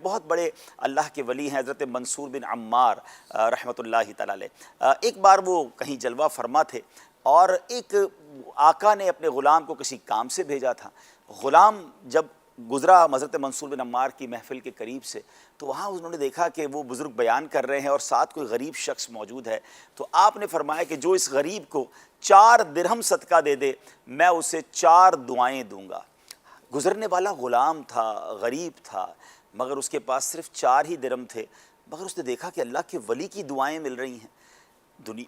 بہت بڑے اللہ کے ولی ہیں حضرت منصور بن عمار رحمۃ اللہ تعالی علیہ۔ ایک بار وہ کہیں جلوہ فرما تھے اور ایک آقا نے اپنے غلام کو کسی کام سے بھیجا تھا۔ غلام جب گزرا حضرت منصور بن عمار کی محفل کے قریب سے تو وہاں انہوں نے دیکھا کہ وہ بزرگ بیان کر رہے ہیں اور ساتھ کوئی غریب شخص موجود ہے، تو آپ نے فرمایا کہ جو اس غریب کو 4 درہم صدقہ دے دے میں اسے 4 دعائیں دوں گا۔ گزرنے والا غلام تھا، غریب تھا، مگر اس کے پاس صرف 4 ہی درہم تھے، مگر اس نے دیکھا کہ اللہ کے ولی کی دعائیں مل رہی ہیں۔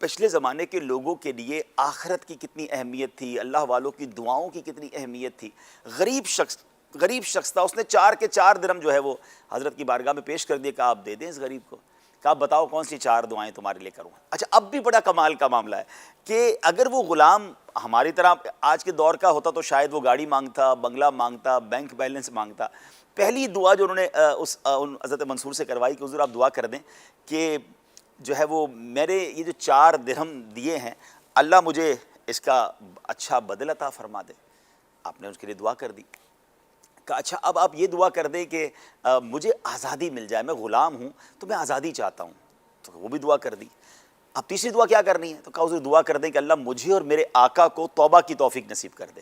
پچھلے زمانے کے لوگوں کے لیے آخرت کی کتنی اہمیت تھی، اللہ والوں کی دعاؤں کی کتنی اہمیت تھی۔ غریب شخص تھا، اس نے 4 کے 4 درہم جو ہے وہ حضرت کی بارگاہ میں پیش کر دیے کہ آپ دے دیں اس غریب کو، کہ آپ بتاؤ کون سی 4 دعائیں تمہارے لیے کروں۔ اچھا، اب بھی بڑا کمال کا معاملہ ہے کہ اگر وہ غلام ہماری طرح آج کے دور کا ہوتا تو شاید وہ گاڑی مانگتا، بنگلہ مانگتا، بینک بیلنس مانگتا۔ پہلی دعا جو انہوں نے حضرت منصور سے کروائی کہ حضور آپ دعا کر دیں کہ جو ہے وہ میرے یہ جو 4 درہم دیے ہیں اللہ مجھے اس کا اچھا بدل عطا فرما دے۔ آپ نے اس کے لیے دعا کر دی، کہا اچھا اب آپ یہ دعا کر دیں کہ مجھے آزادی مل جائے، میں غلام ہوں تو میں آزادی چاہتا ہوں، تو وہ بھی دعا کر دی۔ اب تیسری دعا کیا کرنی ہے؟ تو کہا اسے دعا کر دیں کہ اللہ مجھے اور میرے آقا کو توبہ کی توفیق نصیب کر دے۔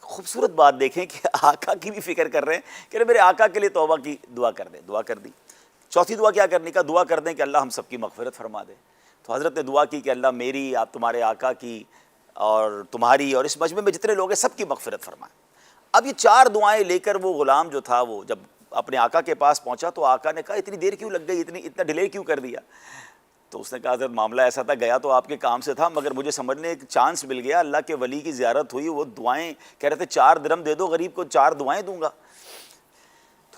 خوبصورت بات دیکھیں کہ آقا کی بھی فکر کر رہے ہیں کہ میرے آقا کے لیے توبہ کی دعا کر دے، دعا کر دی۔ چوتھی دعا کیا کرنی کا؟ دعا کر دیں کہ اللہ ہم سب کی مغفرت فرما دے۔ تو حضرت نے دعا کی کہ اللہ میری، آپ تمہارے آقا کی اور تمہاری اور اس مجمع میں جتنے لوگ ہیں سب کی مغفرت فرمائے۔ اب یہ 4 دعائیں لے کر وہ غلام جو تھا وہ جب اپنے آقا کے پاس پہنچا تو آقا نے کہا اتنی دیر کیوں لگ گئی، اتنا ڈیلے کیوں کر دیا؟ تو اس نے کہا حضرت معاملہ ایسا تھا، گیا تو آپ کے کام سے تھا مگر مجھے سمجھنے ایک چانس مل گیا، اللہ کے ولی کی زیارت ہوئی، وہ دعائیں کہہ رہے تھے 4 درہم دے دو غریب کو، 4 دعائیں دوں گا۔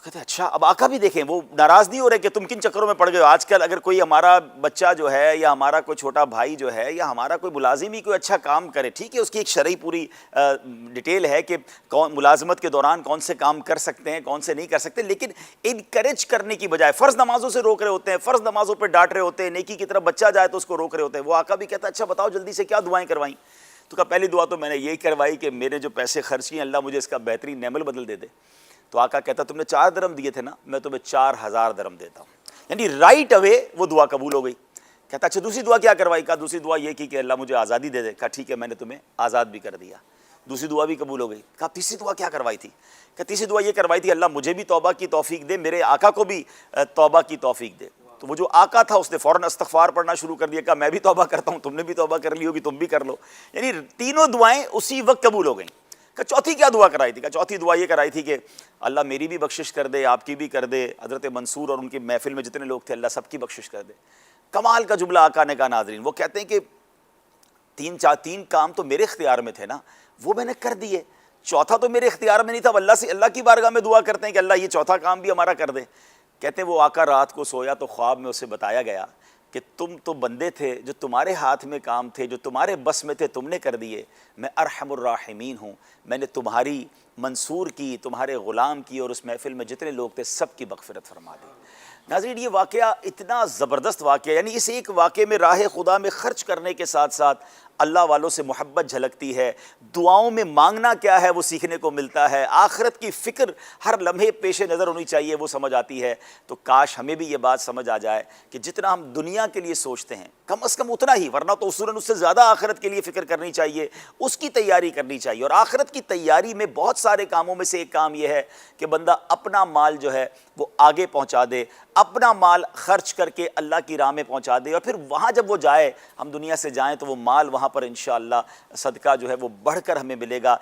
کہتے ہیں اچھا، اب آقا بھی دیکھیں وہ ناراض نہیں ہو رہے کہ تم کن چکروں میں پڑ گئے ہو۔ آج کل اگر کوئی ہمارا بچہ جو ہے یا ہمارا کوئی چھوٹا بھائی جو ہے یا ہمارا کوئی ملازم ہی کوئی اچھا کام کرے، ٹھیک ہے اس کی ایک شرعی پوری ڈیٹیل ہے کہ کون ملازمت کے دوران کون سے کام کر سکتے ہیں کون سے نہیں کر سکتے، لیکن انکریج کرنے کی بجائے فرض نمازوں سے روک رہے ہوتے ہیں، فرض نمازوں پہ ڈانٹ رہے ہوتے ہیں، نیکی کی طرف بچہ جائے تو اس کو روک رہے ہوتے ہیں۔ وہ آقا بھی کہتا ہے اچھا بتاؤ جلدی سے کیا دعائیں کروائیں؟ تو کہا پہلی دعا تو میں نے یہی کروائی کہ میرے جو پیسے خرچ کیے اللہ مجھے اس کا بہترین نعمل بدل دے دے۔ تو آقا کہتا تم نے 4 درہم دیے تھے نا، میں تمہیں 4000 درہم دیتا ہوں۔ یعنی رائٹ اوے وہ دعا قبول ہو گئی۔ کہتا اچھا دوسری دعا کیا کروائی؟ کہا دوسری دعا یہ کی کہ اللہ مجھے آزادی دے دے۔ کہا ٹھیک ہے میں نے تمہیں آزاد بھی کر دیا، دوسری دعا بھی قبول ہو گئی۔ کہا تیسری دعا کیا کروائی تھی؟ کہ تیسری دعا یہ کروائی تھی اللہ مجھے بھی توبہ کی توفیق دے، میرے آقا کو بھی توبہ کی توفیق دے۔ تو وہ جو آقا تھا اس نے فوراً استغفار پڑھنا شروع کر دیا، کہا میں بھی توبہ کرتا ہوں، تم نے بھی توبہ کر لی ہوگی تم بھی کر لو۔ یعنی تینوں دعائیں اسی وقت قبول ہو گئیں۔ کہ چوتھی کیا دعا کرائی تھی؟ کہ چوتھی دعا یہ کرائی تھی کہ اللہ میری بھی بخشش کر دے، آپ کی بھی کر دے، حضرت منصور اور ان کی محفل میں جتنے لوگ تھے اللہ سب کی بخشش کر دے۔ کمال کا جملہ آقا نے کہا ناظرین، وہ کہتے ہیں کہ 3 کام تو میرے اختیار میں تھے نا، وہ میں نے کر دیے، چوتھا تو میرے اختیار میں نہیں تھا، اللہ کی بارگاہ میں دعا کرتے ہیں کہ اللہ یہ چوتھا کام بھی ہمارا کر دے۔ کہتے ہیں وہ آقا رات کو سویا تو خواب میں اسے بتایا گیا کہ تم تو بندے تھے، جو تمہارے ہاتھ میں کام تھے، جو تمہارے بس میں تھے تم نے کر دیے، میں ارحم الراحمین ہوں، میں نے تمہاری، منصور کی، تمہارے غلام کی اور اس محفل میں جتنے لوگ تھے سب کی مغفرت فرما دی۔ ناظرین یہ واقعہ اتنا زبردست واقعہ، یعنی اس ایک واقعے میں راہ خدا میں خرچ کرنے کے ساتھ ساتھ اللہ والوں سے محبت جھلکتی ہے، دعاؤں میں مانگنا کیا ہے وہ سیکھنے کو ملتا ہے، آخرت کی فکر ہر لمحے پیش نظر ہونی چاہیے وہ سمجھ آتی ہے۔ تو کاش ہمیں بھی یہ بات سمجھ آ جائے کہ جتنا ہم دنیا کے لیے سوچتے ہیں کم از کم اتنا ہی، ورنہ تو اصولاً اس سے زیادہ آخرت کے لیے فکر کرنی چاہیے، اس کی تیاری کرنی چاہیے۔ اور آخرت کی تیاری میں بہت سارے کاموں میں سے ایک کام یہ ہے کہ بندہ اپنا مال جو ہے وہ آگے پہنچا دے، اپنا مال خرچ کر کے اللہ کی راہ میں پہنچا دے، اور پھر وہاں جب وہ جائے، ہم دنیا سے جائیں تو وہ مال وہاں پر انشاءاللہ صدقہ جو ہے وہ بڑھ کر ہمیں ملے گا۔